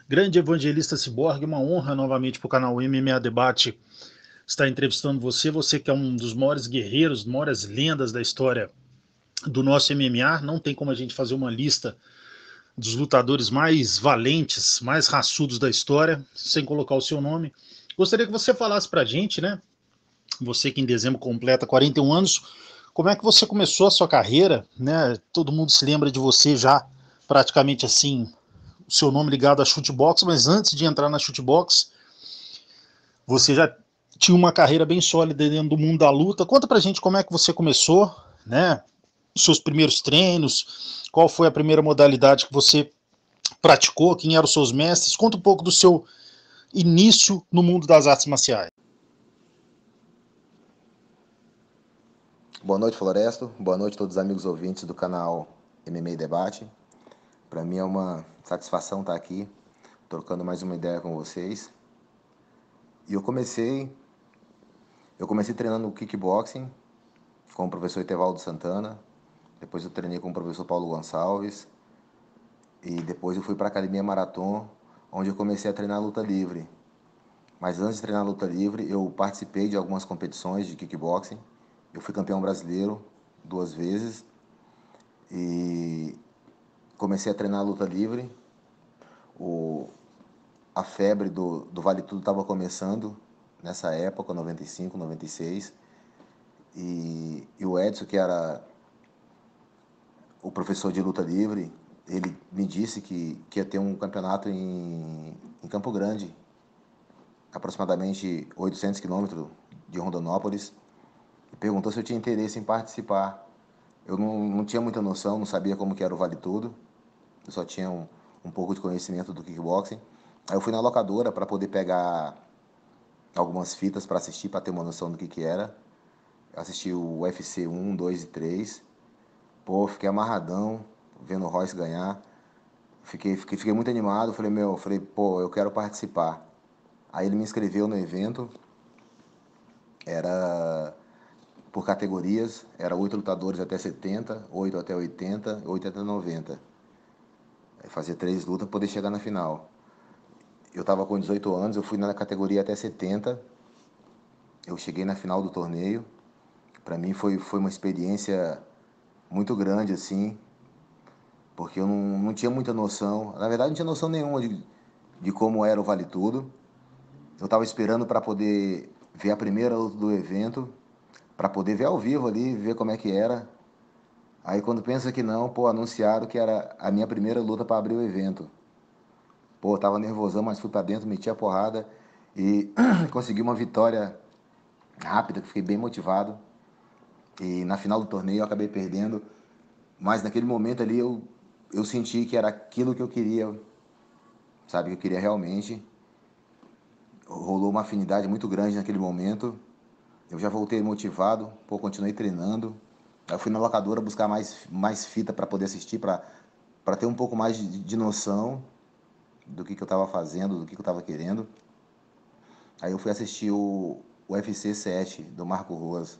Grande evangelista Ciborgue, uma honra novamente para o canal MMA Debate estar entrevistando você, você que é um dos maiores guerreiros, maiores lendas da história do nosso MMA. Não tem como a gente fazer uma lista dos lutadores mais valentes, mais raçudos da história, sem colocar o seu nome. Gostaria que você falasse para a gente, né? Você que em dezembro completa 41 anos, como é que você começou a sua carreira, né? Todo mundo se lembra de você já praticamente assim, o seu nome ligado a chutebox, mas antes de entrar na chutebox, você já tinha uma carreira bem sólida dentro do mundo da luta. Conta pra gente como é que você começou, né? Os seus primeiros treinos, qual foi a primeira modalidade que você praticou, quem eram os seus mestres. Conta um pouco do seu início no mundo das artes marciais. Boa noite, Floresto. Boa noite a todos os amigos ouvintes do canal MMA Debate. Para mim é uma satisfação estar aqui, trocando mais uma ideia com vocês. E eu comecei treinando kickboxing com o professor Etevaldo Santana. Depois eu treinei com o professor Paulo Gonçalves. E depois eu fui para a Academia Marathon, onde eu comecei a treinar luta livre. Mas antes de treinar luta livre, eu participei de algumas competições de kickboxing. Eu fui campeão brasileiro 2 vezes e comecei a treinar luta livre. A febre do Vale Tudo estava começando nessa época, 95, 96. E o Edson, que era o professor de luta livre, ele me disse que ia ter um campeonato em Campo Grande, aproximadamente 800 quilômetros de Rondonópolis, e perguntou se eu tinha interesse em participar. Eu não tinha muita noção, não sabia como que era o Vale Tudo, eu só tinha um pouco de conhecimento do kickboxing. Aí eu fui na locadora para poder pegar algumas fitas para assistir, para ter uma noção do que era. Eu assisti o UFC 1, 2 e 3. Pô, fiquei amarradão vendo o Royce ganhar. Fiquei muito animado. Falei, pô, eu quero participar. Aí ele me inscreveu no evento. Era por categorias. Era 8 lutadores até 70, 8 até 80, 8 até 90. Aí fazia 3 lutas para poder chegar na final. Eu tava com 18 anos, eu fui na categoria até 70. Eu cheguei na final do torneio. Para mim foi uma experiência muito grande, assim, porque eu não tinha muita noção. Na verdade, não tinha noção nenhuma de como era o Vale Tudo. Eu estava esperando para poder ver a primeira luta do evento, para poder ver ao vivo ali, ver como é que era. Aí quando pensa que não, pô, anunciaram que era a minha primeira luta para abrir o evento. Pô, eu tava nervosão, mas fui para dentro, meti a porrada e consegui uma vitória rápida, que fiquei bem motivado. E na final do torneio eu acabei perdendo, mas naquele momento ali eu senti que era aquilo que eu queria, sabe, que eu queria realmente. Rolou uma afinidade muito grande naquele momento. Eu já voltei motivado, pô, continuei treinando. Aí eu fui na locadora buscar mais fita para poder assistir, para ter um pouco mais de noção do que eu estava fazendo, do que eu estava querendo. Aí eu fui assistir o UFC 7 do Marco Ruas.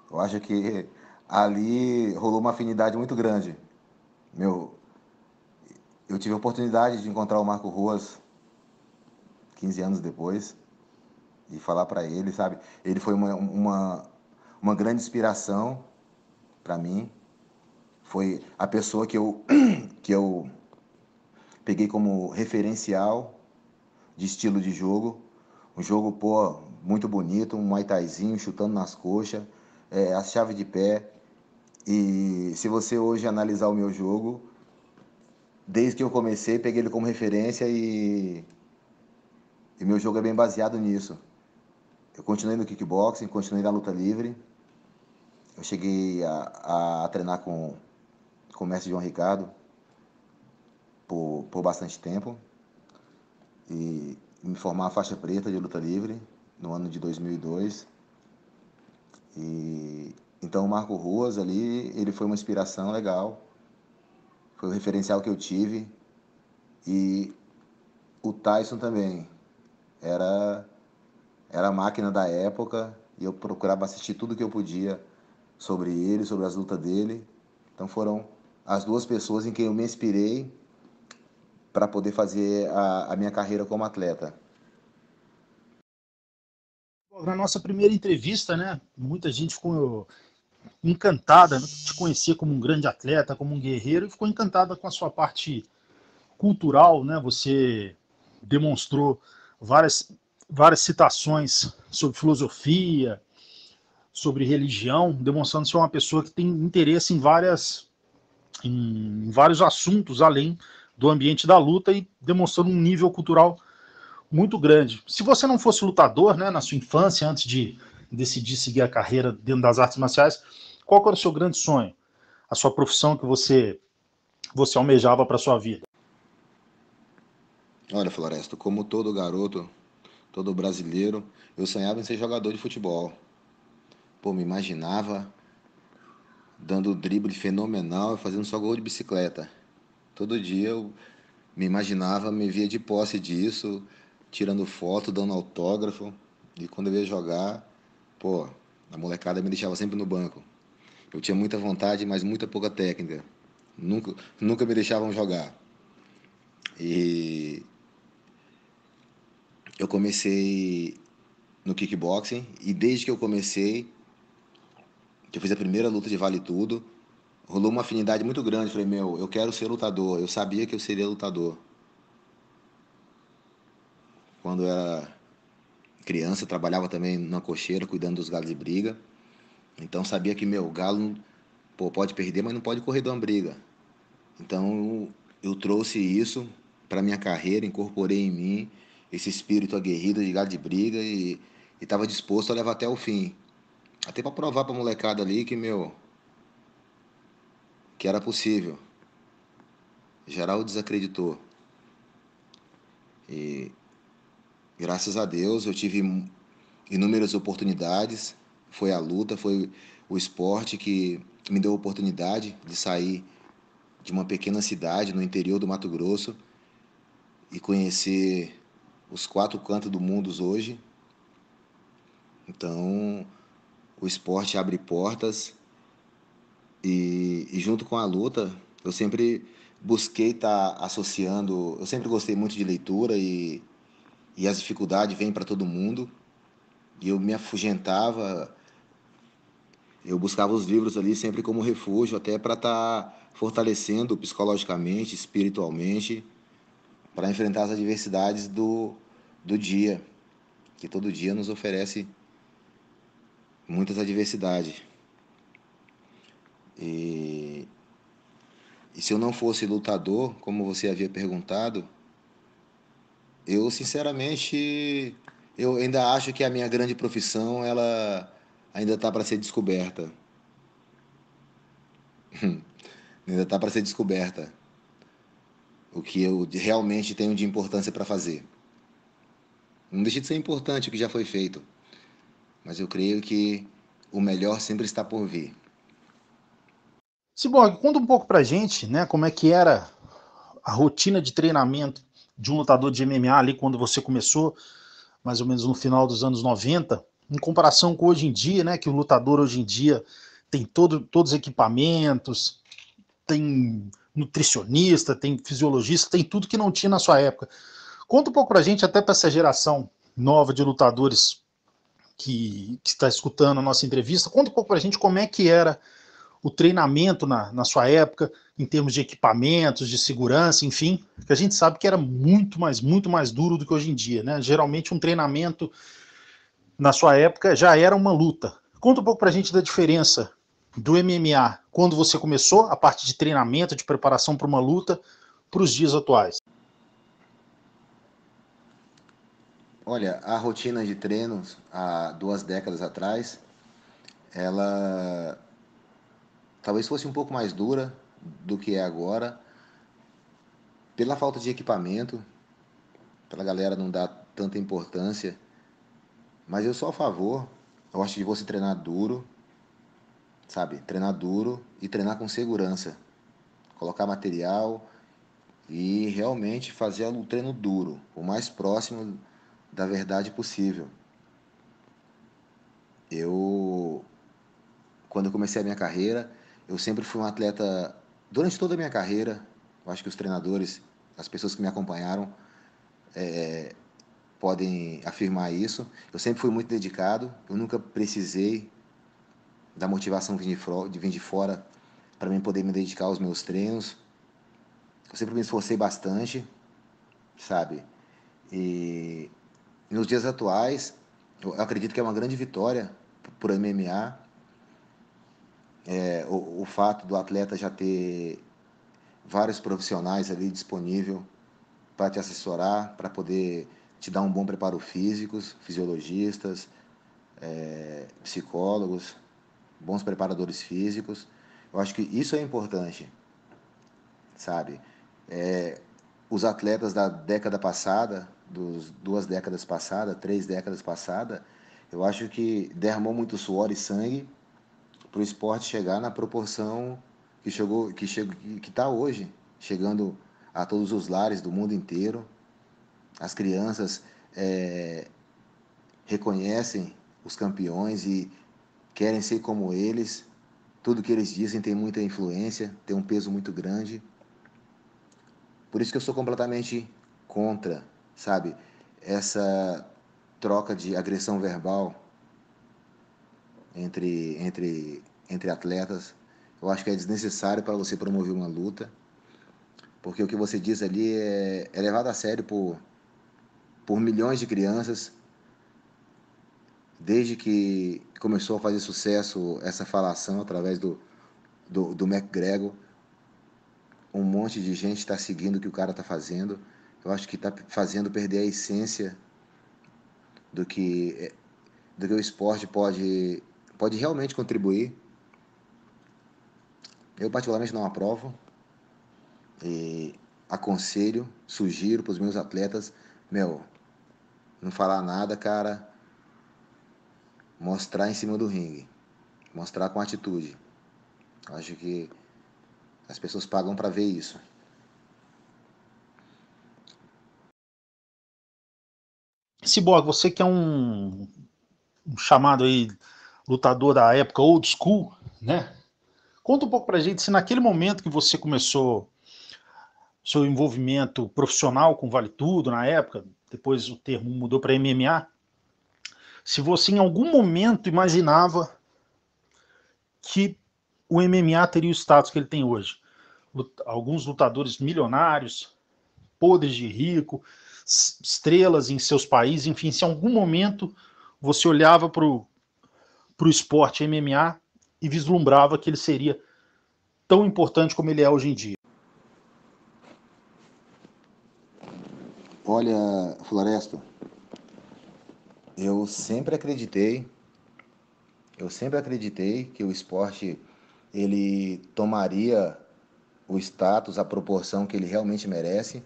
Eu acho que ali rolou uma afinidade muito grande. Meu, eu tive a oportunidade de encontrar o Marco Ruas 15 anos depois e falar para ele, sabe? Ele foi uma grande inspiração para mim. Foi a pessoa que eu peguei como referencial de estilo de jogo. Um jogo, pô, muito bonito, um Muay Thaizinho, chutando nas coxas, a chave de pé. E se você hoje analisar o meu jogo, desde que eu comecei, peguei ele como referência e meu jogo é bem baseado nisso. Eu continuei no kickboxing, continuei na luta livre. Eu cheguei a treinar com o mestre João Ricardo por bastante tempo e me formar a faixa preta de luta livre no ano de 2002. E então o Marco Ruas ali, ele foi uma inspiração legal, foi o referencial que eu tive. E o Tyson também era a máquina da época e eu procurava assistir tudo que eu podia sobre ele, sobre as lutas dele. Então foram as duas pessoas em quem eu me inspirei para poder fazer a minha carreira como atleta. Na nossa primeira entrevista, né, muita gente ficou encantada, né, te conhecia como um grande atleta, como um guerreiro, e ficou encantada com a sua parte cultural, né? Você demonstrou várias citações sobre filosofia, sobre religião, demonstrando ser uma pessoa que tem interesse em vários assuntos além do ambiente da luta e demonstrando um nível cultural muito grande. Se você não fosse lutador, né, na sua infância, antes de decidir seguir a carreira dentro das artes marciais, qual era o seu grande sonho? A sua profissão que você almejava para sua vida? Olha, Floresto, como todo garoto, todo brasileiro, eu sonhava em ser jogador de futebol. Pô, me imaginava dando drible fenomenal e fazendo só gol de bicicleta. Todo dia eu me imaginava, me via de posse disso, tirando foto, dando autógrafo. E quando eu ia jogar, pô, a molecada me deixava sempre no banco. Eu tinha muita vontade, mas muita pouca técnica. Nunca me deixavam jogar. E eu comecei no kickboxing e desde que eu comecei, que eu fiz a primeira luta de vale tudo, rolou uma afinidade muito grande. Falei, meu, eu quero ser lutador. Eu sabia que eu seria lutador. Quando eu era criança, eu trabalhava também na cocheira, cuidando dos galos de briga. Então sabia que, meu, o galo, pô, pode perder, mas não pode correr de uma briga. Então eu trouxe isso para minha carreira, incorporei em mim esse espírito aguerrido de galo de briga e estava disposto a levar até o fim. Até para provar para a molecada ali que, meu, que era possível. Geral desacreditou. E graças a Deus eu tive inúmeras oportunidades. Foi a luta, foi o esporte que me deu a oportunidade de sair de uma pequena cidade no interior do Mato Grosso e conhecer os quatro cantos do mundo hoje. Então, o esporte abre portas e junto com a luta, eu sempre busquei estar associando. Eu sempre gostei muito de leitura e as dificuldades vêm para todo mundo. E eu me afugentava, eu buscava os livros ali sempre como refúgio, até para estar fortalecendo psicologicamente, espiritualmente, para enfrentar as adversidades do dia, que todo dia nos oferece muitas adversidades. E, e se eu não fosse lutador, como você havia perguntado, eu sinceramente, eu ainda acho que a minha grande profissão, ela ainda está para ser descoberta. Ainda está para ser descoberta. O que eu realmente tenho de importância para fazer. Não deixa de ser importante o que já foi feito, mas eu creio que o melhor sempre está por vir. Cyborg, conta um pouco pra gente, né, como é que era a rotina de treinamento de um lutador de MMA ali quando você começou, mais ou menos no final dos anos 90, em comparação com hoje em dia, né, que o lutador hoje em dia tem todos os equipamentos, tem nutricionista, tem fisiologista, tem tudo que não tinha na sua época. Conta um pouco pra gente, até para essa geração nova de lutadores que está escutando a nossa entrevista, conta um pouco pra gente como é que era o treinamento na sua época, em termos de equipamentos, de segurança, enfim, que a gente sabe que era muito mais duro do que hoje em dia, né? Geralmente um treinamento na sua época já era uma luta. Conta um pouco pra gente da diferença do MMA quando você começou, a parte de treinamento, de preparação para uma luta, para os dias atuais. Olha, a rotina de treinos há 2 décadas atrás, ela talvez fosse um pouco mais dura do que é agora, pela falta de equipamento, pela galera não dar tanta importância. Mas eu sou a favor, eu acho de você treinar duro, sabe? Treinar duro e treinar com segurança. Colocar material e realmente fazer o treino duro, o mais próximo da verdade possível. Eu, quando eu comecei a minha carreira, eu sempre fui um atleta, durante toda a minha carreira, eu acho que os treinadores as pessoas que me acompanharam podem afirmar isso. Eu sempre fui muito dedicado, eu nunca precisei da motivação de vir de fora para mim poder me dedicar aos meus treinos. Eu sempre me esforcei bastante, sabe? E nos dias atuais, eu acredito que é uma grande vitória por MMA, o fato do atleta já ter vários profissionais ali disponível para te assessorar, para poder te dar um bom preparo físico, fisiologistas, psicólogos, bons preparadores físicos. Eu acho que isso é importante, sabe? Os atletas da década passada, duas décadas passadas, 3 décadas passadas, eu acho que derramou muito suor e sangue para o esporte chegar na proporção que está hoje, chegando a todos os lares do mundo inteiro. As crianças reconhecem os campeões e querem ser como eles. Tudo que eles dizem tem muita influência, tem um peso muito grande. Por isso que eu sou completamente contra, sabe, essa troca de agressão verbal entre atletas. Eu acho que é desnecessário para você promover uma luta, porque o que você diz ali é levado a sério por milhões de crianças. Desde que começou a fazer sucesso essa falação através do McGregor, um monte de gente está seguindo o que o cara está fazendo. Eu acho que está fazendo perder a essência do que o esporte pode realmente contribuir. Eu particularmente não aprovo e aconselho, sugiro para os meus atletas, não falar nada, cara, mostrar em cima do ringue, mostrar com atitude. Eu acho que as pessoas pagam para ver isso. Cyborg, você que é um chamado aí lutador da época old school, né? Conta um pouco pra gente se naquele momento que você começou seu envolvimento profissional com Vale Tudo, na época, depois o termo mudou para MMA, se você em algum momento imaginava que o MMA teria o status que ele tem hoje. Alguns lutadores milionários, podres de rico, estrelas em seus países, enfim, se em algum momento você olhava para o esporte MMA e vislumbrava que ele seria tão importante como ele é hoje em dia. Olha, Floresto, eu sempre acreditei que o esporte ele tomaria o status, a proporção que ele realmente merece,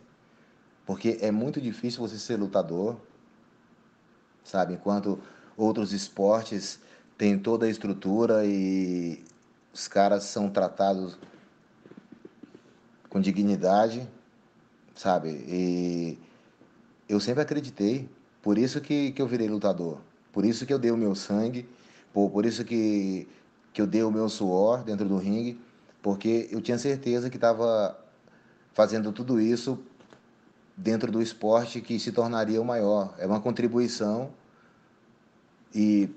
porque é muito difícil você ser lutador, sabe? Enquanto outros esportes têm toda a estrutura e os caras são tratados com dignidade, sabe? E eu sempre acreditei, por isso que eu virei lutador, por isso que eu dei o meu sangue, por isso que eu dei o meu suor dentro do ringue, porque eu tinha certeza que estava fazendo tudo isso dentro do esporte que se tornaria o maior. É uma contribuição e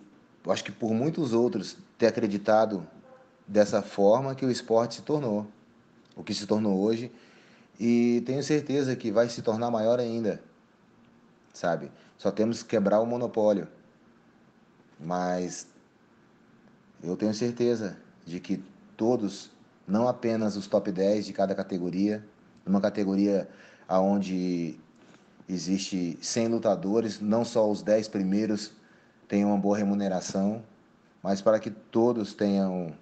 eu acho que por muitos outros ter acreditado dessa forma que o esporte se tornou, o que se tornou hoje, e tenho certeza que vai se tornar maior ainda, sabe? Só temos que quebrar o monopólio, mas eu tenho certeza de que todos, não apenas os top 10 de cada categoria, numa categoria onde existe 100 lutadores, não só os 10 primeiros tenham uma boa remuneração, mas para que todos tenham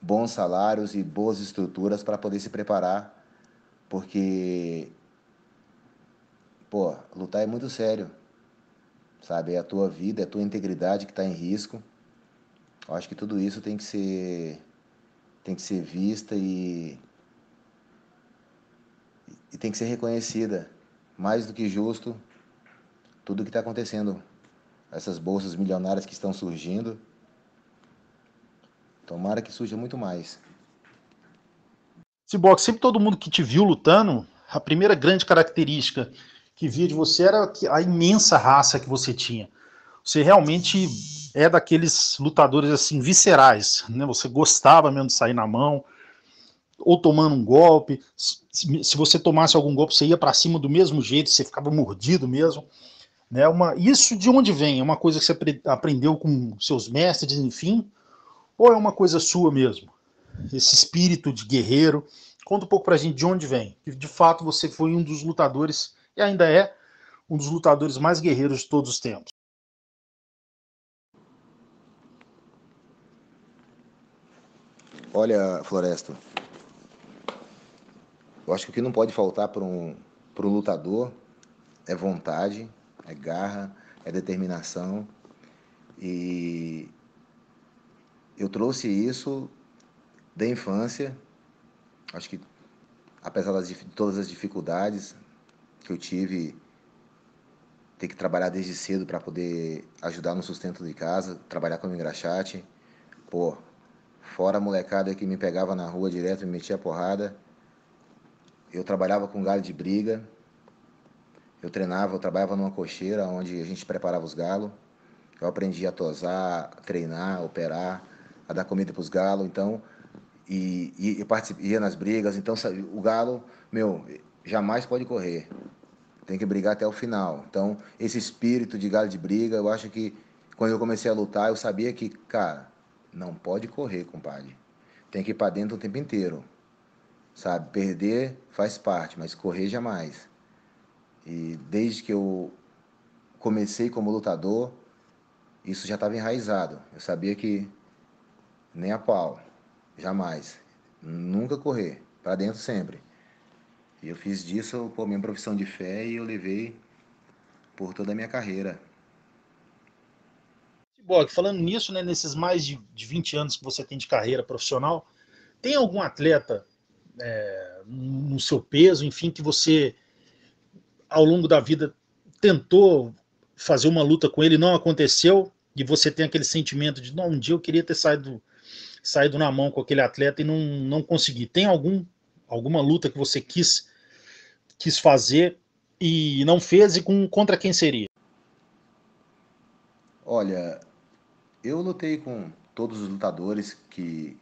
bons salários e boas estruturas para poder se preparar, porque, lutar é muito sério, sabe? É a tua vida, é a tua integridade que está em risco. Eu acho que tudo isso tem que ser vista e tem que ser reconhecida. Mais do que justo, tudo o que está acontecendo. Essas bolsas milionárias que estão surgindo. Tomara que surja muito mais. Cyborg, sempre todo mundo que te viu lutando a primeira grande característica que via de você era a imensa raça que você tinha. Você realmente é daqueles lutadores assim viscerais, né? Você gostava mesmo de sair na mão, ou tomando um golpe. Se você tomasse algum golpe, você ia para cima do mesmo jeito, você ficava mordido mesmo. Né? Isso de onde vem? É uma coisa que você aprendeu com seus mestres, enfim, ou é uma coisa sua mesmo? Esse espírito de guerreiro. Conta um pouco pra gente de onde vem. De fato, você foi um dos lutadores, e ainda é um dos lutadores mais guerreiros de todos os tempos. Olha, Floresta, eu acho que o que não pode faltar para um lutador é vontade, é garra, é determinação. E eu trouxe isso da infância. Acho que, apesar de todas as dificuldades que eu tive, ter que trabalhar desde cedo para poder ajudar no sustento de casa, trabalhar como engraxate. Pô, fora a molecada que me pegava na rua direto e me metia porrada, eu trabalhava com galho de briga, eu trabalhava numa cocheira onde a gente preparava os galos. Eu aprendi a tosar, a treinar, a operar, a dar comida para os galos, então, ia nas brigas, então o galo, meu, jamais pode correr, tem que brigar até o final. Então, esse espírito de galo de briga, eu acho que quando eu comecei a lutar, eu sabia que, cara, não pode correr, compadre. Tem que ir para dentro o tempo inteiro, sabe? Perder faz parte, mas correr jamais. E desde que eu comecei como lutador, isso já estava enraizado. Eu sabia que nem a pau, jamais. Nunca correr, para dentro sempre. E eu fiz disso, pô, minha profissão de fé e eu levei por toda a minha carreira. Bom, falando nisso, né, nesses mais de 20 anos que você tem de carreira profissional, tem algum atleta no seu peso, enfim, que você, ao longo da vida, tentou fazer uma luta com ele, não aconteceu, e você tem aquele sentimento de, não, um dia eu queria ter saído na mão com aquele atleta e não consegui. Tem alguma luta que você quis fazer e não fez, e contra quem seria? Olha, eu lutei com todos os lutadores que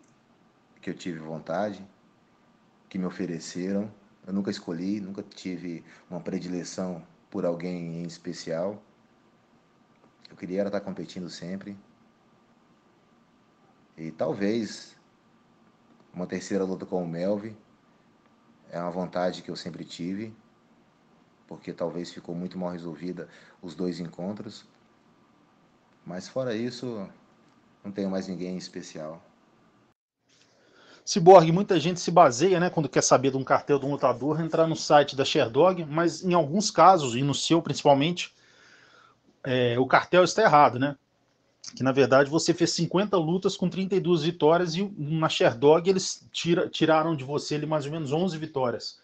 eu tive vontade, que me ofereceram. Eu nunca escolhi, nunca tive uma predileção por alguém em especial. Eu queria era estar competindo sempre. E talvez uma terceira luta com o Melvi é uma vontade que eu sempre tive, porque talvez ficou muito mal resolvida os dois encontros. Mas fora isso, não tenho mais ninguém em especial. Cyborg, muita gente se baseia, né, quando quer saber de um cartel de um lutador, entrar no site da Sherdog, mas em alguns casos, e no seu principalmente, o cartel está errado, né? Que na verdade você fez 50 lutas com 32 vitórias e na Sherdog eles tiraram de você ali mais ou menos 11 vitórias.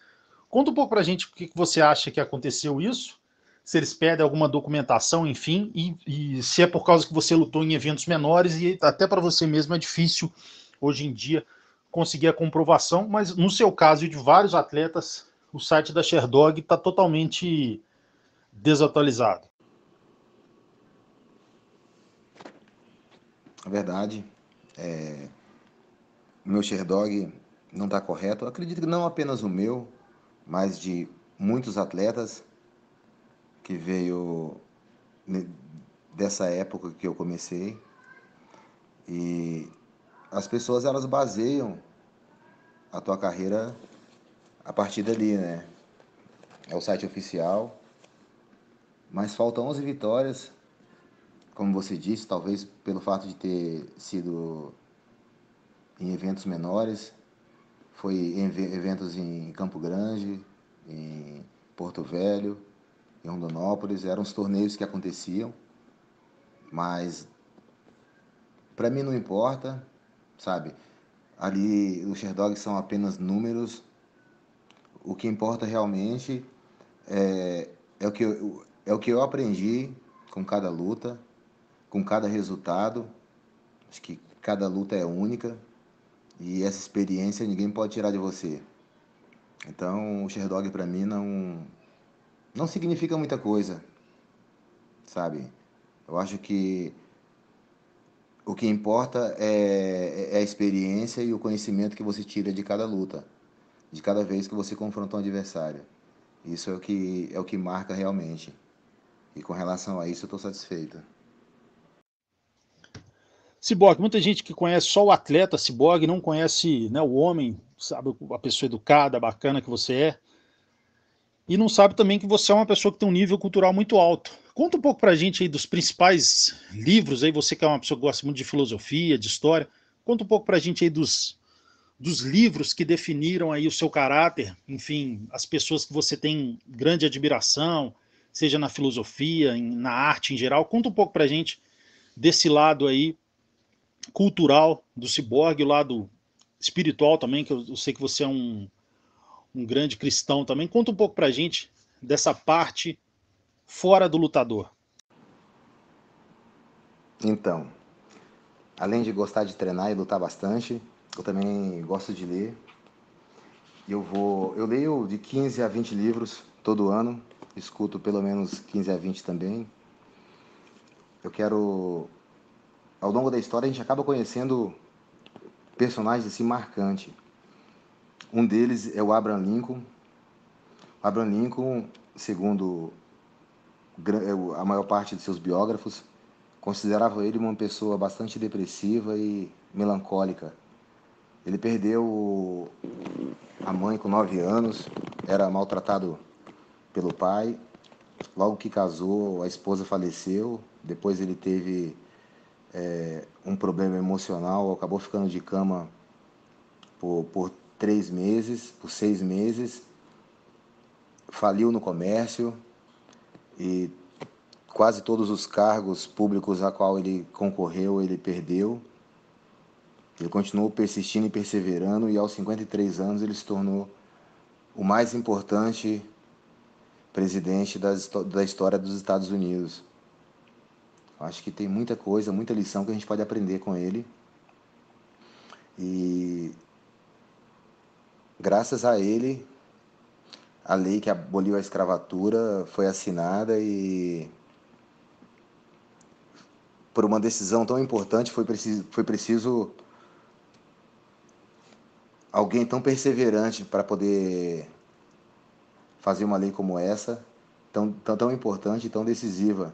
Conta um pouco pra gente o que você acha que aconteceu isso, se eles pedem alguma documentação, enfim, e se é por causa que você lutou em eventos menores e até para você mesmo é difícil hoje em dia conseguir a comprovação, mas no seu caso e de vários atletas, o site da Sherdog está totalmente desatualizado. Na verdade, o meu Sherdog não está correto. Eu acredito que não apenas o meu, mas de muitos atletas que veio dessa época que eu comecei. E as pessoas elas baseiam a tua carreira a partir dali, né? É o site oficial, mas faltam 11 vitórias, como você disse, talvez pelo fato de ter sido em eventos menores, foi em eventos em Campo Grande, em Porto Velho, em Rondonópolis, eram os torneios que aconteciam, mas para mim não importa, sabe? Ali os Sherdogs são apenas números, o que importa realmente é o que eu aprendi com cada luta, com cada resultado. Acho que cada luta é única e essa experiência ninguém pode tirar de você. Então, o Sherdog para mim não significa muita coisa, sabe? Eu acho que o que importa é a experiência e o conhecimento que você tira de cada luta, de cada vez que você confronta um adversário. Isso é o que marca realmente. E com relação a isso, eu estou satisfeito. Ciborgue, muita gente que conhece só o atleta Ciborgue, não conhece, né, o homem, sabe, a pessoa educada, bacana que você é, e não sabe também que você é uma pessoa que tem um nível cultural muito alto. Conta um pouco pra gente aí dos principais livros, aí você que é uma pessoa que gosta muito de filosofia, de história, conta um pouco pra gente aí dos livros que definiram aí o seu caráter, enfim, as pessoas que você tem grande admiração, seja na filosofia, na arte em geral. Conta um pouco pra gente desse lado aí cultural do Ciborgue, o lado espiritual também, que eu sei que você é um grande cristão também. Conta um pouco pra gente dessa parte fora do lutador. Então, além de gostar de treinar e lutar bastante, eu também gosto de ler. Eu leio de 15 a 20 livros todo ano, escuto pelo menos 15 a 20 também. Eu quero, ao longo da história, a gente acaba conhecendo personagens assim marcantes. Um deles é o Abraham Lincoln. O Abraham Lincoln, segundo a maior parte de seus biógrafos, considerava ele uma pessoa bastante depressiva e melancólica. Ele perdeu a mãe com 9 anos, era maltratado pelo pai. Logo que casou, a esposa faleceu. Depois ele teve um problema emocional, acabou ficando de cama por 3 meses, por 6 meses. Faliu no comércio e quase todos os cargos públicos a qual ele concorreu, ele perdeu. Ele continuou persistindo e perseverando e aos 53 anos ele se tornou o mais importante presidente da história dos Estados Unidos. Acho que tem muita coisa, muita lição que a gente pode aprender com ele. E graças a ele, a lei que aboliu a escravatura foi assinada e por uma decisão tão importante foi preciso alguém tão perseverante para poder fazer uma lei como essa, tão importante e tão decisiva.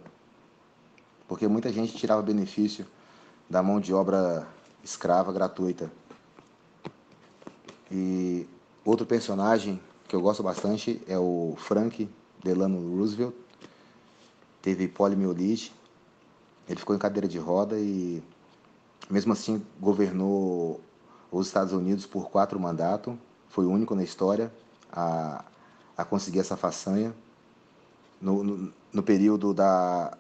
Porque muita gente tirava benefício da mão de obra escrava gratuita. E outro personagem que eu gosto bastante é o Frank Delano Roosevelt. Teve poliomielite, ele ficou em cadeira de roda e mesmo assim governou os Estados Unidos por 4 mandatos. Foi o único na história a conseguir essa façanha. No período da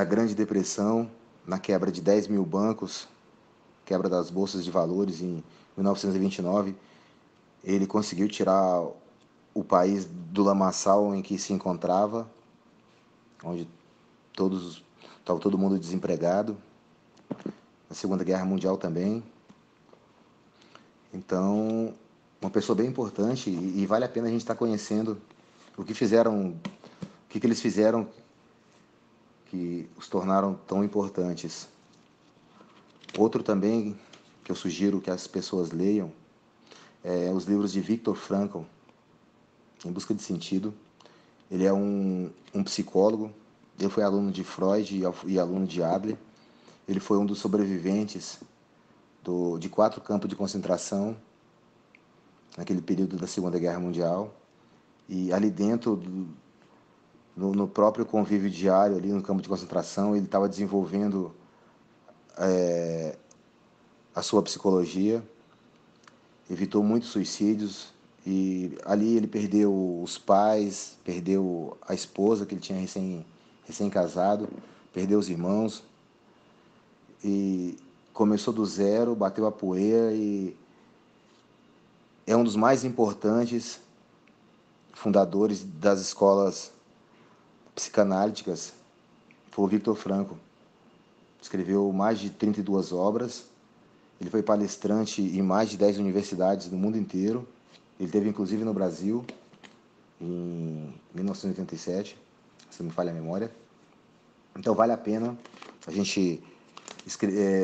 Grande Depressão, na quebra de 10 mil bancos, quebra das bolsas de valores em 1929, ele conseguiu tirar o país do lamaçal em que se encontrava, onde estava todo mundo desempregado, na Segunda Guerra Mundial também. Então, uma pessoa bem importante e vale a pena a gente estar conhecendo o que eles fizeram que os tornaram tão importantes. Outro também que eu sugiro que as pessoas leiam é os livros de Viktor Frankl, Em Busca de Sentido. Ele é um psicólogo, ele foi aluno de Freud e aluno de Adler. Ele foi um dos sobreviventes de 4 campos de concentração naquele período da Segunda Guerra Mundial. E ali dentro, no próprio convívio diário, ali no campo de concentração, ele estava desenvolvendo a sua psicologia, evitou muitos suicídios, e ali ele perdeu os pais, perdeu a esposa que ele tinha recém-casado, perdeu os irmãos, e começou do zero, bateu a poeira e é um dos mais importantes fundadores das escolas psicanalíticas, foi o Viktor Frankl. Escreveu mais de 32 obras, ele foi palestrante em mais de 10 universidades no mundo inteiro Ele teve inclusive no Brasil em 1987, se não me falha a memória. Então vale a pena a gente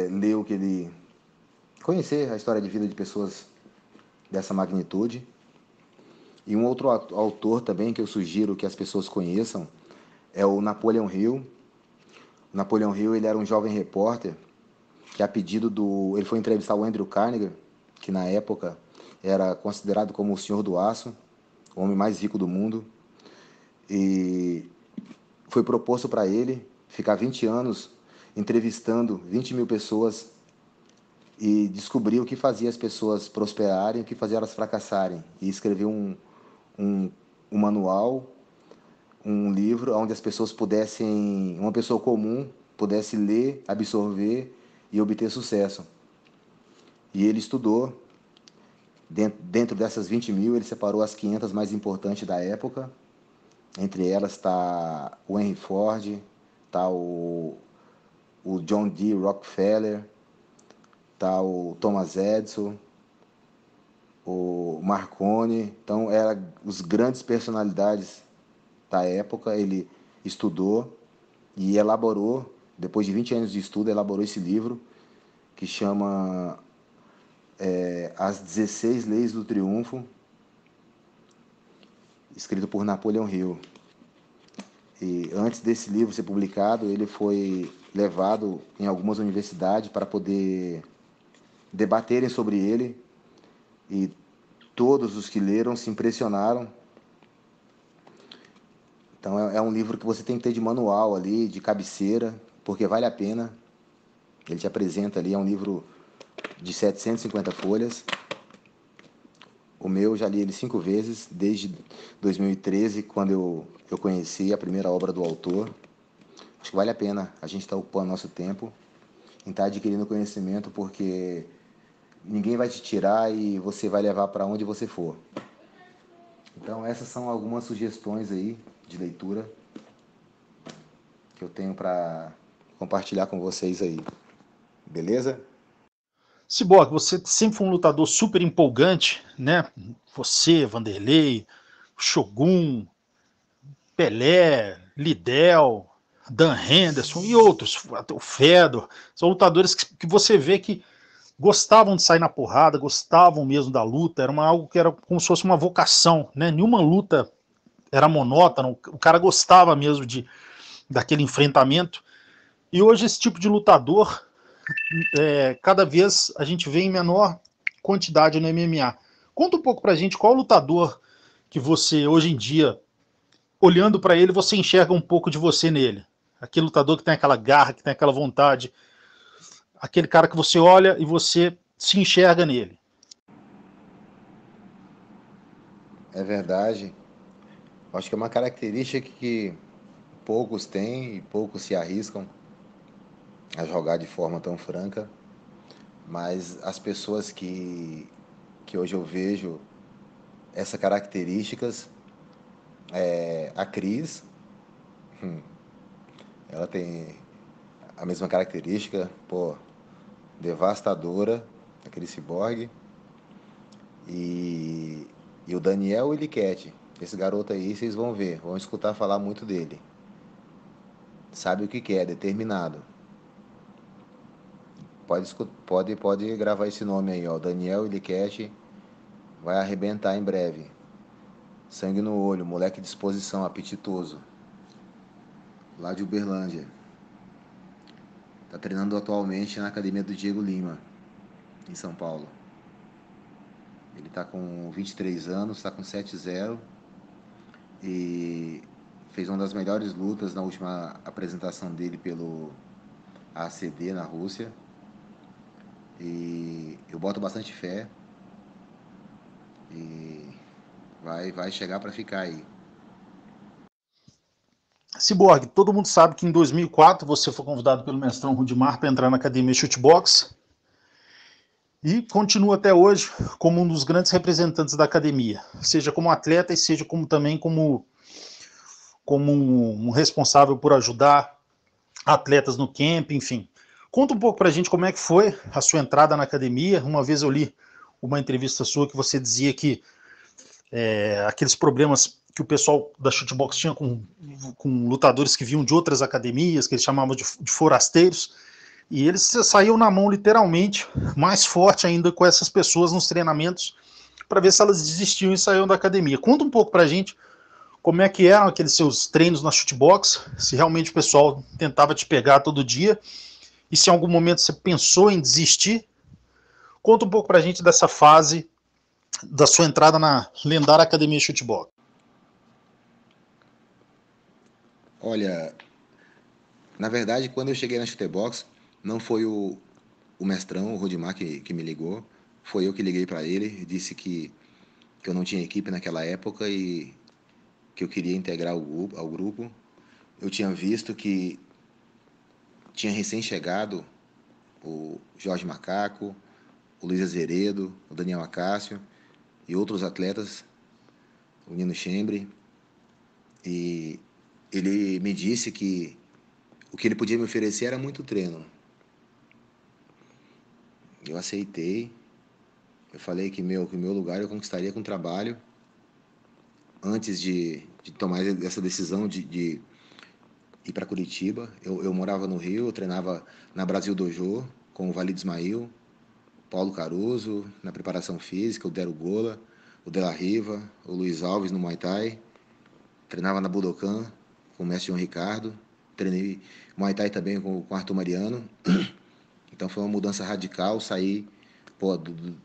ler o que ele... conhecer a história de vida de pessoas dessa magnitude. E um outro autor também que eu sugiro que as pessoas conheçam é o Napoleon Hill. O Napoleon Hill, ele era um jovem repórter que, a pedido do... ele foi entrevistar o Andrew Carnegie, que na época era considerado como o senhor do aço, o homem mais rico do mundo, e foi proposto para ele ficar 20 anos entrevistando 20 mil pessoas e descobrir o que fazia as pessoas prosperarem, o que fazia elas fracassarem, e escrever um manual, um livro onde as pessoas pudessem, uma pessoa comum pudesse ler, absorver e obter sucesso. E ele estudou, dentro dessas 20 mil, ele separou as 500 mais importantes da época. Entre elas está o Henry Ford, está o John D. Rockefeller, está o Thomas Edison, o Marconi. Então, eram os grandes personalidades da época. Ele estudou e elaborou, depois de 20 anos de estudo, elaborou esse livro que chama As 16 Leis do Triunfo, escrito por Napoleon Hill. E antes desse livro ser publicado, ele foi levado em algumas universidades para poder debaterem sobre ele, e todos os que leram se impressionaram. Então é um livro que você tem que ter de manual ali, de cabeceira, porque vale a pena. Ele te apresenta ali, é um livro de 750 folhas. O meu, já li ele 5 vezes, desde 2013, quando eu conheci a primeira obra do autor. Acho que vale a pena a gente estar ocupando nosso tempo em estar adquirindo conhecimento, porque ninguém vai te tirar e você vai levar para onde você for. Então essas são algumas sugestões aí de leitura que eu tenho para compartilhar com vocês aí. Beleza? Cyborg, você sempre foi um lutador super empolgante, né? Você, Vanderlei, Shogun, Pelé, Lidel, Dan Henderson e outros, o Fedor, são lutadores que você vê que gostavam de sair na porrada, gostavam mesmo da luta, era algo que era como se fosse uma vocação, né? Nenhuma luta era monótona, o cara gostava mesmo daquele enfrentamento. E hoje esse tipo de lutador, cada vez a gente vê em menor quantidade no MMA. Conta um pouco pra gente qual lutador que você, hoje em dia, olhando para ele, você enxerga um pouco de você nele. Aquele lutador que tem aquela garra, que tem aquela vontade, aquele cara que você olha e você se enxerga nele. É verdade. Acho que é uma característica que poucos têm e poucos se arriscam a jogar de forma tão franca, mas as pessoas que hoje eu vejo essas características, a Cris, ela tem a mesma característica, pô, devastadora, aquele ciborgue, e o Daniel Iliquete, esse garoto aí, vocês vão ver, vão escutar falar muito dele. Sabe o que é, determinado. Pode gravar esse nome aí, ó. Daniel Iliquete vai arrebentar em breve. Sangue no olho, moleque de disposição, apetitoso. Lá de Uberlândia. Tá treinando atualmente na academia do Diego Lima, em São Paulo. Ele tá com 23 anos, tá com 7-0 e fez uma das melhores lutas na última apresentação dele pelo ACD na Rússia. E eu boto bastante fé e vai chegar para ficar aí. Cyborg, todo mundo sabe que em 2004 você foi convidado pelo mestrão Rudimar para entrar na academia Shootbox e continua até hoje como um dos grandes representantes da academia, seja como atleta e seja também como um responsável por ajudar atletas no camp, enfim. Conta um pouco pra gente como é que foi a sua entrada na academia. Uma vez eu li uma entrevista sua que você dizia que aqueles problemas que o pessoal da Chutebox tinha com lutadores que vinham de outras academias, que eles chamavam de forasteiros, e eles saíam na mão literalmente, mais forte ainda com essas pessoas nos treinamentos, para ver se elas desistiam e saíam da academia. Conta um pouco pra gente como é que eram aqueles seus treinos na Chutebox, se realmente o pessoal tentava te pegar todo dia, e se em algum momento você pensou em desistir. Conta um pouco pra gente dessa fase da sua entrada na lendária Academia Chutebox. Olha, na verdade, quando eu cheguei na Chutebox, não foi o mestrão, o Rodimar, que me ligou. Foi eu que liguei para ele, disse que eu não tinha equipe naquela época e que eu queria integrar ao grupo. Eu tinha visto que tinha recém-chegado o Jorge Macaco, o Luiz Azeredo, o Daniel Acácio e outros atletas, o Nino Chembre, e ele me disse que o que ele podia me oferecer era muito treino. Eu aceitei, eu falei que o meu lugar eu conquistaria com trabalho. Antes de tomar essa decisão de ir para Curitiba, eu morava no Rio, eu treinava na Brasil Dojo com o Valide Ismail, Paulo Caruso, na preparação física, o Dero Gola, o De La Riva, o Luiz Alves no Muay Thai. Treinava na Budokan com o mestre João Ricardo. Treinei Muay Thai também com o Arthur Mariano. Então foi uma mudança radical, sair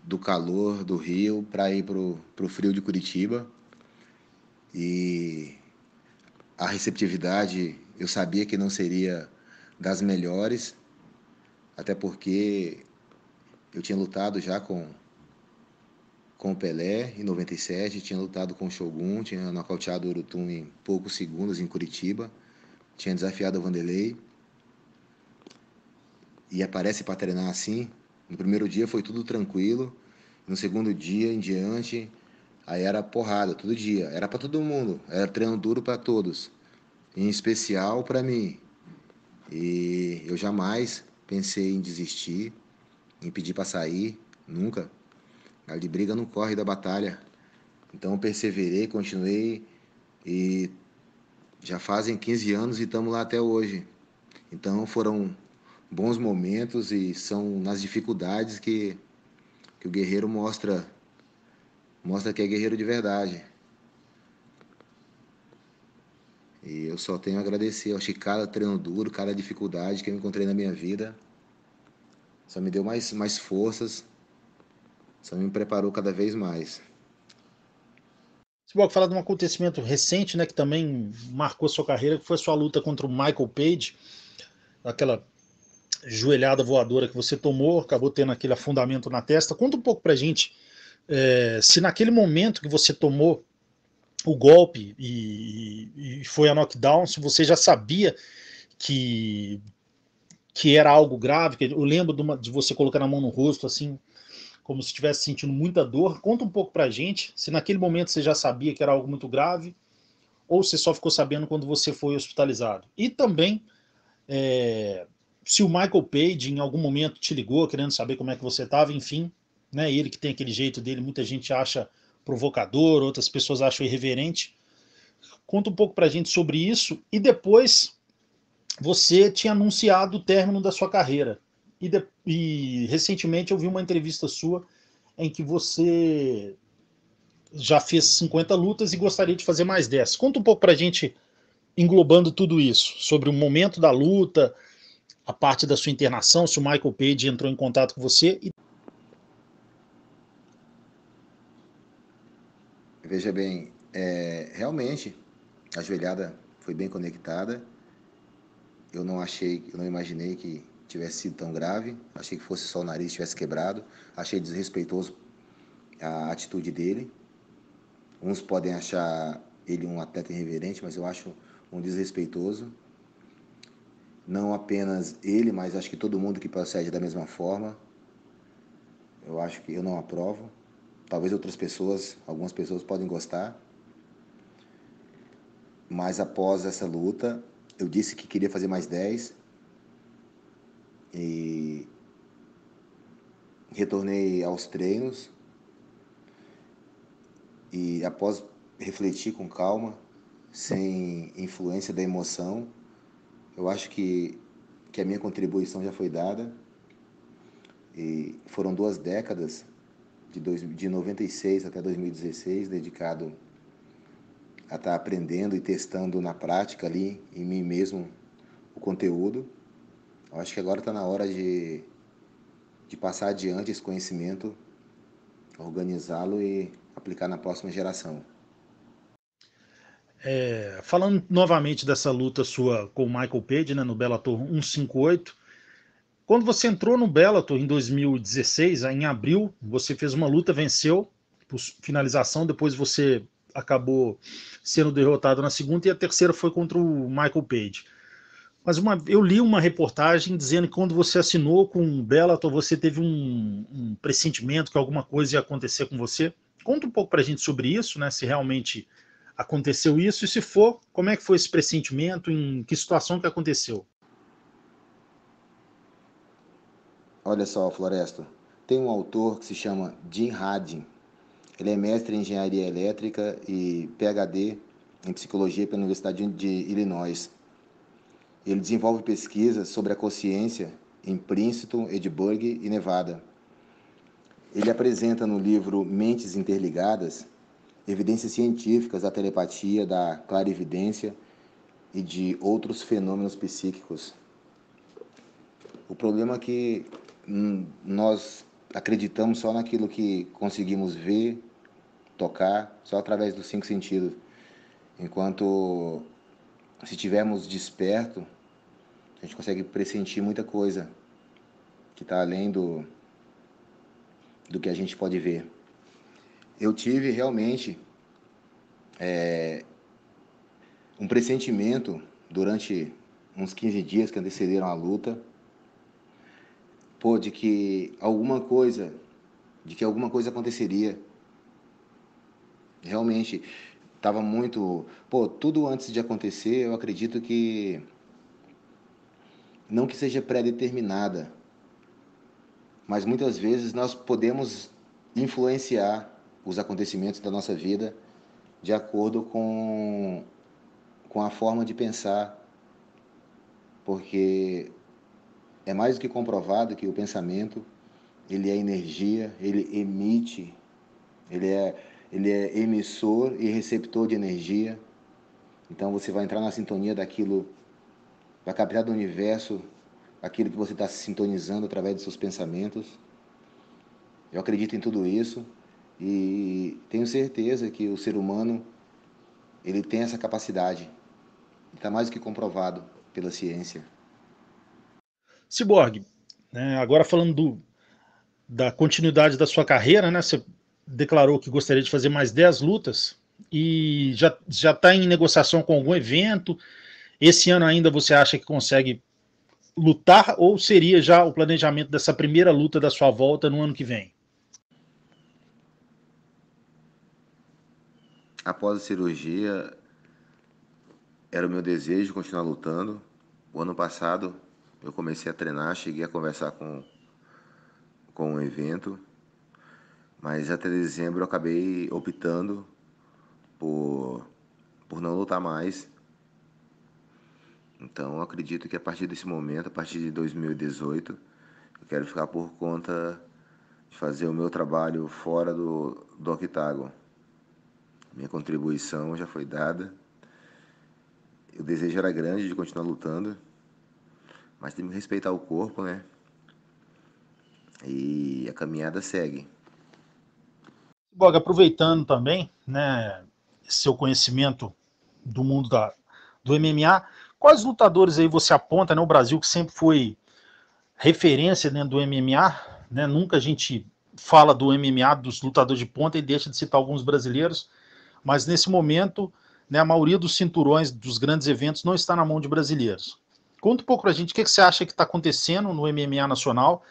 do calor do Rio para ir pro frio de Curitiba. E a receptividade eu sabia que não seria das melhores, até porque eu tinha lutado já com o Pelé em 97, tinha lutado com o Shogun, tinha nocauteado o Urutum em poucos segundos em Curitiba, tinha desafiado o Vanderlei, e aparece para treinar assim. No primeiro dia foi tudo tranquilo, no segundo dia em diante, aí era porrada, todo dia, era para todo mundo, era treino duro para todos, em especial para mim. E eu jamais pensei em desistir, em pedir para sair, nunca. Galo de briga não corre da batalha. Então eu perseverei, continuei e já fazem 15 anos e estamos lá até hoje. Então foram bons momentos e são nas dificuldades que o guerreiro mostra que é guerreiro de verdade. E eu só tenho a agradecer. Eu acho que cada treino duro, cada dificuldade que eu encontrei na minha vida só me deu mais forças, só me preparou cada vez mais. Você pode falar de um acontecimento recente, né, que também marcou sua carreira, que foi a sua luta contra o Michael Page, aquela joelhada voadora que você tomou, acabou tendo aquele afundamento na testa. Conta um pouco pra gente, se naquele momento que você tomou o golpe e foi a knockdown, se você já sabia que, que era algo grave. Eu lembro de você colocando a mão no rosto, assim, como se estivesse sentindo muita dor. Conta um pouco pra gente, se naquele momento você já sabia que era algo muito grave, ou você só ficou sabendo quando você foi hospitalizado. E também, se o Michael Page em algum momento te ligou querendo saber como é que você estava, enfim, né? Ele que tem aquele jeito dele, muita gente acha provocador, outras pessoas acham irreverente. Conta um pouco pra gente sobre isso. E depois você tinha anunciado o término da sua carreira. E recentemente eu vi uma entrevista sua em que você já fez 50 lutas e gostaria de fazer mais 10. Conta um pouco pra gente, englobando tudo isso, sobre o momento da luta, a parte da sua internação, se o Michael Page entrou em contato com você. Veja bem, realmente a joelhada foi bem conectada. Eu não imaginei que tivesse sido tão grave. Achei que fosse só o nariz tivesse quebrado. Achei desrespeitoso a atitude dele. Uns podem achar ele um atleta irreverente, mas eu acho um desrespeitoso. Não apenas ele, mas acho que todo mundo que procede da mesma forma. Eu acho que eu não aprovo. Talvez algumas pessoas podem gostar. Mas após essa luta, eu disse que queria fazer mais 10 e retornei aos treinos. E após refletir com calma, sem influência da emoção, eu acho que a minha contribuição já foi dada. E foram 2 décadas, de 96 até 2016, dedicado a estar aprendendo e testando na prática ali, em mim mesmo, o conteúdo. Eu acho que agora está na hora de passar adiante esse conhecimento, organizá-lo e aplicar na próxima geração. Falando novamente dessa luta sua com o Michael Page, né, no Bellator 158, quando você entrou no Bellator em 2016, em abril, você fez uma luta, venceu por finalização, depois você acabou sendo derrotado na segunda e a terceira foi contra o Michael Page. Mas eu li uma reportagem dizendo que quando você assinou com o Bellator, você teve um pressentimento que alguma coisa ia acontecer com você. Conta um pouco pra gente sobre isso, né? Se realmente aconteceu isso, e se for, como é que foi esse pressentimento, em que situação que aconteceu? Olha só, Floresta, tem um autor que se chama Jim Hadin. Ele é mestre em engenharia elétrica e PhD em psicologia pela Universidade de Illinois. Ele desenvolve pesquisas sobre a consciência em Princeton, Edinburgh e Nevada. Ele apresenta no livro Mentes Interligadas evidências científicas da telepatia, da clarividência e de outros fenômenos psíquicos. O problema é que nós acreditamos só naquilo que conseguimos ver, tocar, só através dos 5 sentidos. Enquanto, se estivermos despertos, a gente consegue pressentir muita coisa que está além do que a gente pode ver. Eu tive realmente um pressentimento durante uns 15 dias que antecederam a luta, de que alguma coisa aconteceria. Realmente, estava muito... tudo antes de acontecer, eu acredito que não que seja pré-determinada, mas muitas vezes nós podemos influenciar os acontecimentos da nossa vida de acordo com a forma de pensar, porque é mais do que comprovado que o pensamento, ele é energia, ele emite, ele é emissor e receptor de energia. Então você vai entrar na sintonia daquilo, vai captar do universo aquilo que você está se sintonizando através dos seus pensamentos. Eu acredito em tudo isso e tenho certeza que o ser humano, ele tem essa capacidade. Está mais do que comprovado pela ciência. Cyborg, né, agora falando da continuidade da sua carreira, né, você declarou que gostaria de fazer mais 10 lutas e já está em negociação com algum evento. Esse ano ainda você acha que consegue lutar ou seria já o planejamento dessa primeira luta da sua volta no ano que vem? Após a cirurgia, era o meu desejo continuar lutando. O ano passado eu comecei a treinar, cheguei a conversar com um evento, mas até dezembro eu acabei optando por não lutar mais. Então eu acredito que a partir desse momento, a partir de 2018, eu quero ficar por conta de fazer o meu trabalho fora do octágono. Minha contribuição já foi dada. O desejo era grande de continuar lutando, mas tem que respeitar o corpo, né? E a caminhada segue. Cyborg, aproveitando também, né, seu conhecimento do mundo do MMA, quais lutadores aí você aponta, né, o Brasil que sempre foi referência dentro do MMA, né, nunca a gente fala do MMA, dos lutadores de ponta e deixa de citar alguns brasileiros, mas nesse momento, né, a maioria dos cinturões dos grandes eventos não está na mão de brasileiros. Conta um pouco pra gente o que você acha que está acontecendo no MMA nacional,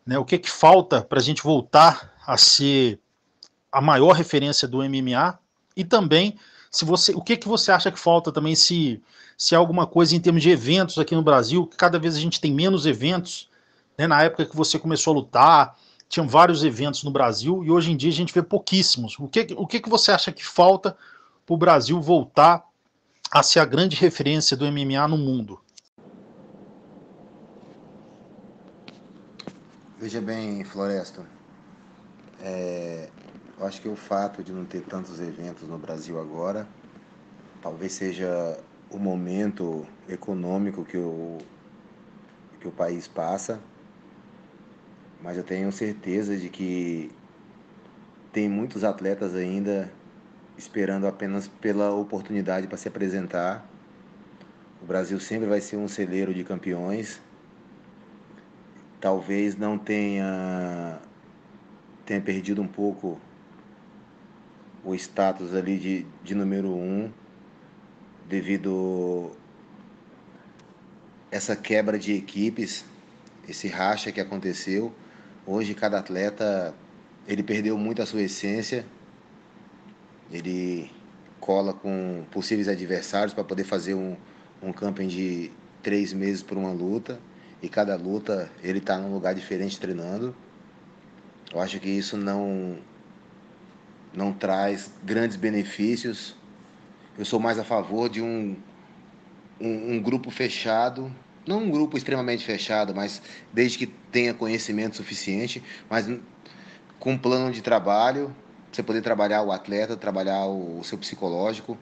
né, o que falta para a gente voltar a ser a maior referência do MMA, e também o que você acha que falta também, se há alguma coisa em termos de eventos aqui no Brasil, que cada vez a gente tem menos eventos, né? Na época que você começou a lutar, tinha vários eventos no Brasil e hoje em dia a gente vê pouquíssimos. O que você acha que falta para o Brasil voltar a ser a grande referência do MMA no mundo? Veja bem, Floresta, eu acho que o fato de não ter tantos eventos no Brasil agora, talvez seja o momento econômico que o país passa, mas eu tenho certeza de que tem muitos atletas ainda esperando apenas pela oportunidade para se apresentar. O Brasil sempre vai ser um celeiro de campeões. Talvez não tenha perdido um pouco o status ali de número 1 devido a essa quebra de equipes, esse racha que aconteceu. Hoje cada atleta ele perdeu muito a sua essência, ele cola com possíveis adversários para poder fazer um camping de 3 meses por uma luta, e cada luta ele está num lugar diferente treinando. Eu acho que isso não traz grandes benefícios. Eu sou mais a favor de um grupo fechado, não um grupo extremamente fechado, mas desde que tenha conhecimento suficiente, mas com um plano de trabalho, você poder trabalhar o atleta, trabalhar o seu psicológico,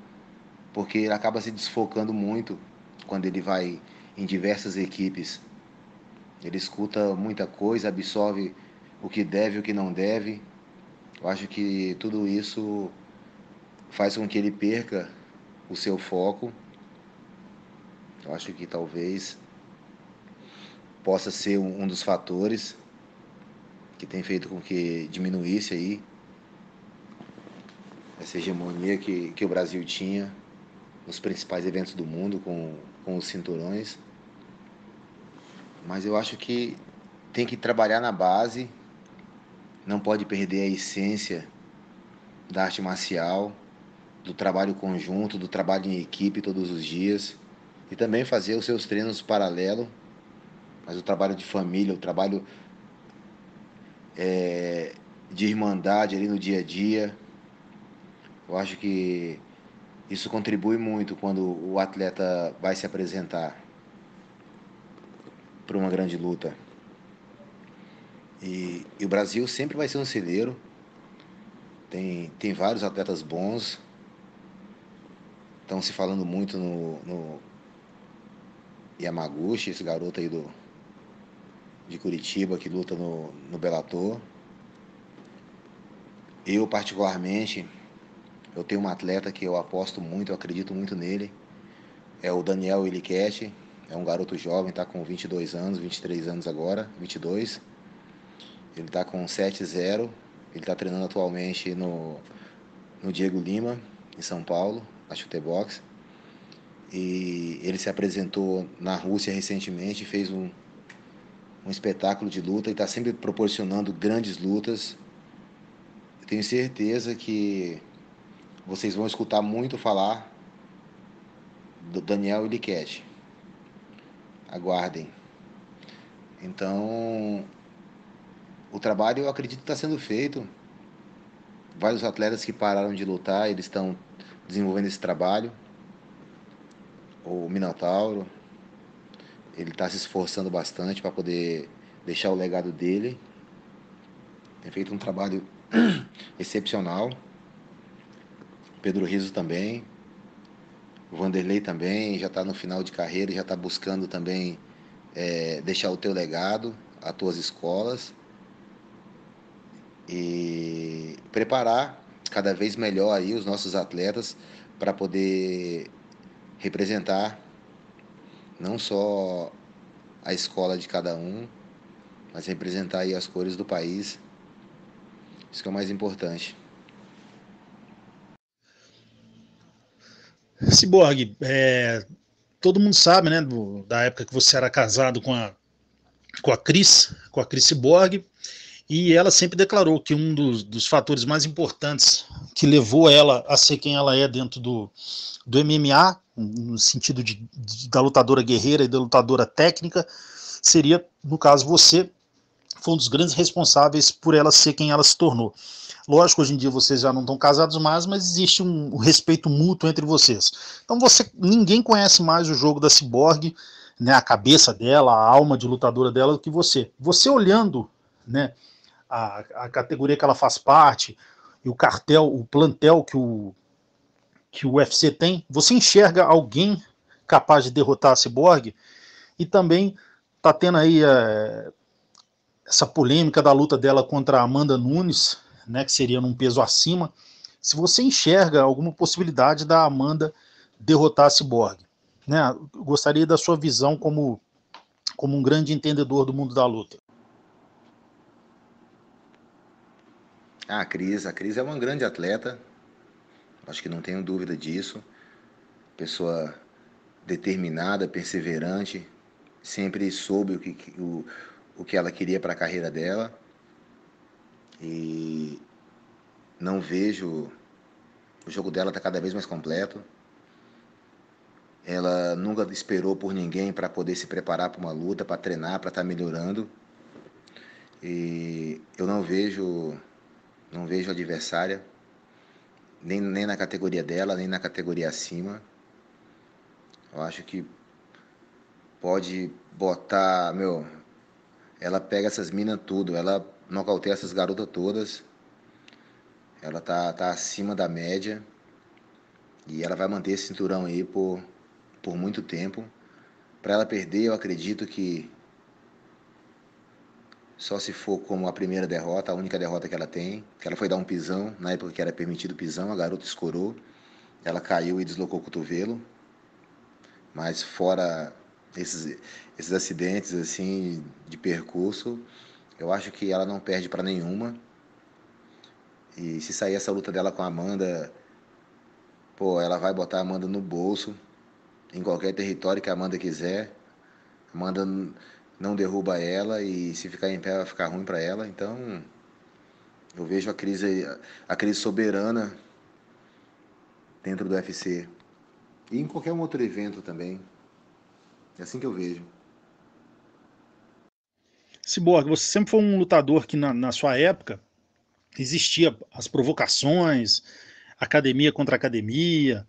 porque ele acaba se desfocando muito quando ele vai em diversas equipes. Ele escuta muita coisa, absorve o que deve e o que não deve. Eu acho que tudo isso faz com que ele perca o seu foco. Eu acho que talvez possa ser um dos fatores que tem feito com que diminuísse aí essa hegemonia que o Brasil tinha nos principais eventos do mundo com os cinturões. Mas eu acho que tem que trabalhar na base, não pode perder a essência da arte marcial, do trabalho conjunto, do trabalho em equipe todos os dias, e também fazer os seus treinos paralelo, mas o trabalho de família, o trabalho de irmandade ali no dia a dia. Eu acho que isso contribui muito quando o atleta vai se apresentar para uma grande luta. E o Brasil sempre vai ser um celeiro. Tem vários atletas bons. Estão se falando muito no Yamaguchi, esse garoto aí de Curitiba que luta no Bellator. Eu, particularmente, eu tenho um atleta que eu aposto muito, eu acredito muito nele. É o Daniel Iliquete. É um garoto jovem, está com 22 anos, 23 anos agora, 22. Ele está com 7-0. Ele está treinando atualmente no Diego Lima, em São Paulo, na Chutebox. E ele se apresentou na Rússia recentemente, fez um espetáculo de luta e está sempre proporcionando grandes lutas. Eu tenho certeza que vocês vão escutar muito falar do Daniel Iliquete. Aguardem. Então, o trabalho eu acredito que está sendo feito. Vários atletas que pararam de lutar, eles estão desenvolvendo esse trabalho. O Minotauro, ele está se esforçando bastante para poder deixar o legado dele. Tem feito um trabalho excepcional. Pedro Rizzo também. O Vanderlei também já está no final de carreira e já está buscando também deixar o teu legado, as tuas escolas, e preparar cada vez melhor aí os nossos atletas para poder representar não só a escola de cada um, mas representar aí as cores do país. Isso que é o mais importante. Cyborg, todo mundo sabe, né, da época que você era casado com a Cris Cyborg, e ela sempre declarou que um dos fatores mais importantes que levou ela a ser quem ela é dentro do MMA, no sentido da lutadora guerreira e da lutadora técnica, seria, no caso, você foi um dos grandes responsáveis por ela ser quem ela se tornou. Lógico, hoje em dia vocês já não estão casados mais, mas existe um respeito mútuo entre vocês. Então ninguém conhece mais o jogo da Cyborg, né, a cabeça dela, a alma de lutadora dela, do que você. Você olhando, né, a categoria que ela faz parte, e o cartel, o plantel que o UFC tem, você enxerga alguém capaz de derrotar a Cyborg, e também tá tendo aí essa polêmica da luta dela contra a Amanda Nunes, né, que seria num peso acima. Se você enxerga alguma possibilidade da Amanda derrotar a Cyborg, né, eu gostaria da sua visão como um grande entendedor do mundo da luta. A Cris é uma grande atleta, acho que não tenho dúvida disso. Pessoa determinada, perseverante, sempre soube o que ela queria para a carreira dela. E não vejo... O jogo dela está cada vez mais completo. Ela nunca esperou por ninguém para poder se preparar para uma luta, para treinar, para estar melhorando. E eu não vejo adversária, nem na categoria dela, nem na categoria acima. Eu acho que pode botar, ela pega essas minas tudo, ela nocauteia essas garotas todas. Ela tá acima da média e ela vai manter esse cinturão aí por muito tempo. Para ela perder, eu acredito que só se for como a primeira derrota, a única derrota que ela tem, que ela foi dar um pisão, na época que era permitido pisão, a garota escorou, ela caiu e deslocou o cotovelo. Mas fora esses acidentes assim de percurso, eu acho que ela não perde para nenhuma. E se sair essa luta dela com a Amanda, ela vai botar a Amanda no bolso, em qualquer território que a Amanda quiser. A Amanda não derruba ela e se ficar em pé vai ficar ruim para ela. Então, eu vejo a crise soberana dentro do UFC. E em qualquer outro evento também. É assim que eu vejo. Cyborg, você sempre foi um lutador que na sua época existia as provocações, academia contra academia,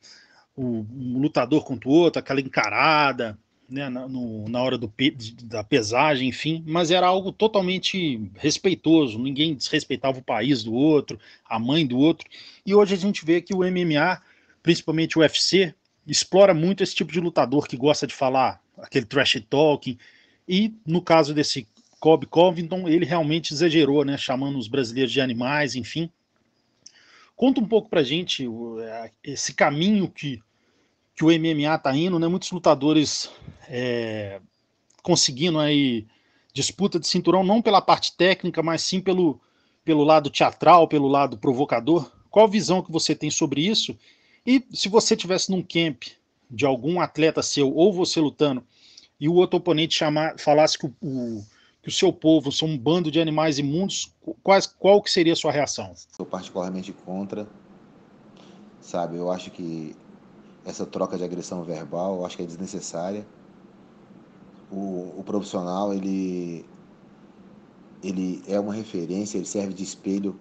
um lutador contra o outro, aquela encarada, né, na hora da pesagem, enfim, mas era algo totalmente respeitoso, ninguém desrespeitava o país do outro, a mãe do outro, e hoje a gente vê que o MMA, principalmente o UFC, explora muito esse tipo de lutador que gosta de falar aquele trash talking, e no caso desse Colby Covington, ele realmente exagerou, né, chamando os brasileiros de animais, enfim. Conta um pouco pra gente esse caminho que o MMA está indo, né? Muitos lutadores conseguindo aí disputa de cinturão, não pela parte técnica, mas sim pelo lado teatral, pelo lado provocador. Qual a visão que você tem sobre isso? E se você tivesse num camp de algum atleta seu, ou você lutando, e o outro oponente falasse que o seu povo são um bando de animais imundos, qual que seria a sua reação? Sou particularmente contra, sabe? Eu acho que essa troca de agressão verbal, eu acho que é desnecessária. O profissional, ele é uma referência, ele serve de espelho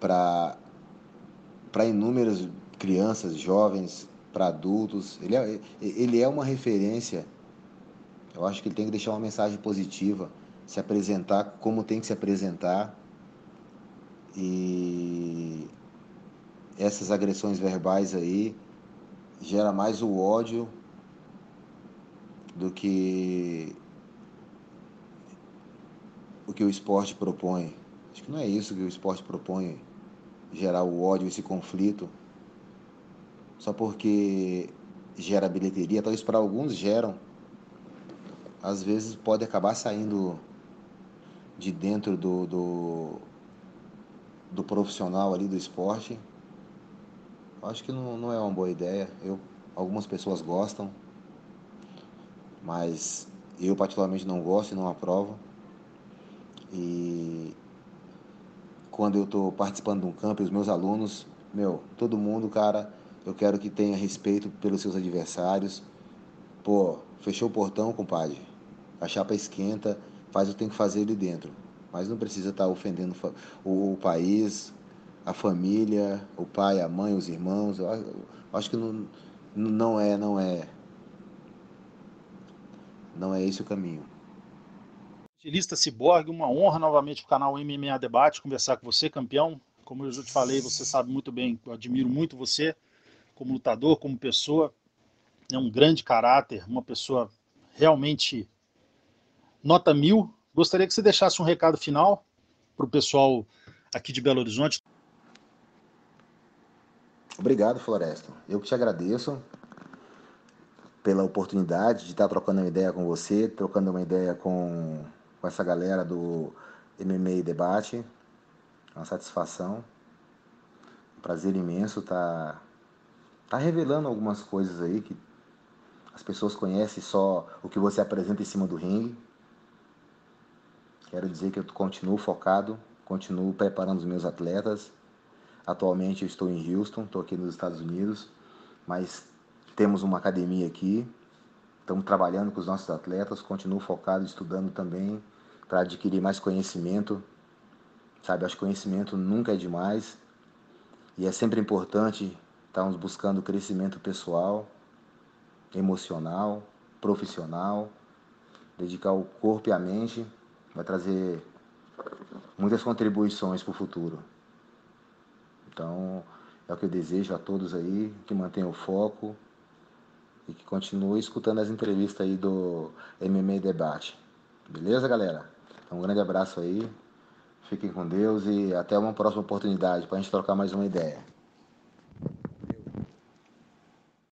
para inúmeras crianças, jovens, para adultos. Ele é uma referência. Eu acho que ele tem que deixar uma mensagem positiva, se apresentar como tem que se apresentar. E essas agressões verbais aí gera mais o ódio do que o que o esporte propõe. Acho que não é isso que o esporte propõe, gerar o ódio, esse conflito, só porque gera bilheteria. Talvez para alguns geram, às vezes pode acabar saindo de dentro do profissional ali do esporte. Acho que não é uma boa ideia. Algumas pessoas gostam, mas eu particularmente não gosto e não aprovo. E quando eu estou participando de um campo, os meus alunos, todo mundo, cara, eu quero que tenha respeito pelos seus adversários. Fechou o portão, compadre. A chapa esquenta, faz o que tem que fazer ali dentro. mas não precisa estar ofendendo o país, a família, o pai, a mãe, os irmãos. Eu acho que não é esse o caminho. Lista Ciborgue, uma honra novamente para o canal MMA Debate conversar com você, campeão. Como eu já te falei, você sabe muito bem, eu admiro muito você como lutador, como pessoa. É um grande caráter, uma pessoa realmente nota 1000. Gostaria que você deixasse um recado final para o pessoal aqui de Belo Horizonte. Obrigado, Floresta. Eu que te agradeço pela oportunidade de estar trocando uma ideia com você, trocando uma ideia com essa galera do MMA Debate. É uma satisfação, um prazer imenso tá revelando algumas coisas aí que as pessoas conhecem só o que você apresenta em cima do ringue. Quero dizer que eu continuo focado, continuo preparando os meus atletas. Atualmente eu estou em Houston, estou aqui nos Estados Unidos, mas temos uma academia aqui, estamos trabalhando com os nossos atletas, continuo focado, estudando também para adquirir mais conhecimento, sabe? Acho que conhecimento nunca é demais e é sempre importante estarmos buscando crescimento pessoal, emocional, profissional, dedicar o corpo e a mente, vai trazer muitas contribuições para o futuro. Então, é o que eu desejo a todos aí, que mantenham o foco e que continuem escutando as entrevistas aí do MMA Debate. Beleza, galera? Então, um grande abraço aí, fiquem com Deus e até uma próxima oportunidade para a gente trocar mais uma ideia.